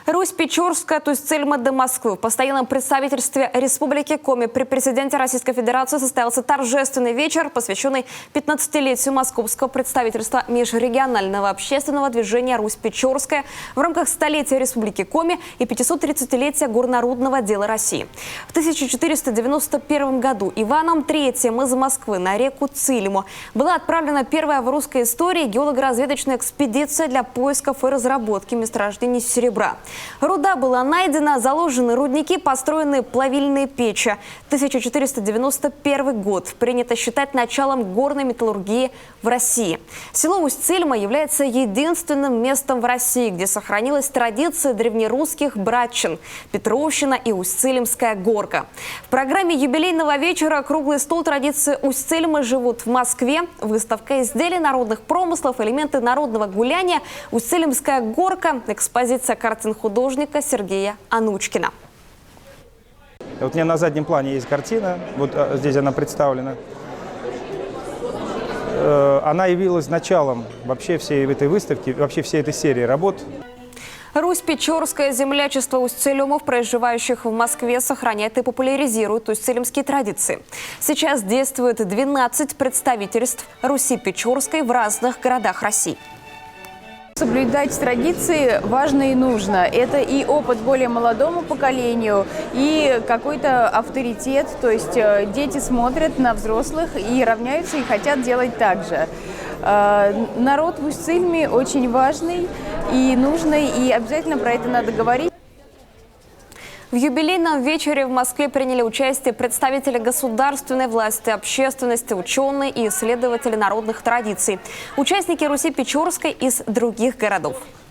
Русь Печорская, то есть Цельма до Москвы. В постоянном представительстве Республики Коми при президенте Российской Федерации состоялся торжественный вечер, посвященный 15-летию московского представительства межрегионального общественного движения «Русь Печорская» в рамках столетия Республики Коми и 530-летия горнорудного дела России. В 1491 году Иваном III из Москвы на реку Цильму была отправлена первая в русской истории геолого-разведочная экспедиция для поисков и разработки месторождений серебра. Руда была найдена, заложены рудники, построены плавильные печи. 1491 год принято считать началом горной металлургии в России. Село Усть-Цильма является единственным местом в России, где сохранилась традиция древнерусских братчин – Петровщина и Усть-Цильмская горка. В программе юбилейного вечера «Круглый стол» традиции Усть-Цильмы живут в Москве. Выставка изделий народных промыслов, элементы народного гуляния, Усть-Цильмская горка, экспозиция картин художника Сергея Анучкина. Вот у меня на заднем плане есть картина, вот здесь она представлена. Она явилась началом вообще всей этой выставки, вообще всей этой серии работ. Русь Печорская, землячество усть-цилимов, проживающих в Москве, сохраняет и популяризирует усть-цилимские традиции. Сейчас действует 12 представительств Руси Печорской в разных городах России. Соблюдать традиции важно и нужно. Это и опыт более молодому поколению, и какой-то авторитет. То есть дети смотрят на взрослых и равняются, и хотят делать так же. Народ в Усть-Цильме очень важный и нужный, и обязательно про это надо говорить. В юбилейном вечере в Москве приняли участие представители государственной власти, общественности, ученые и исследователи народных традиций, участники Руси Печорской из других городов.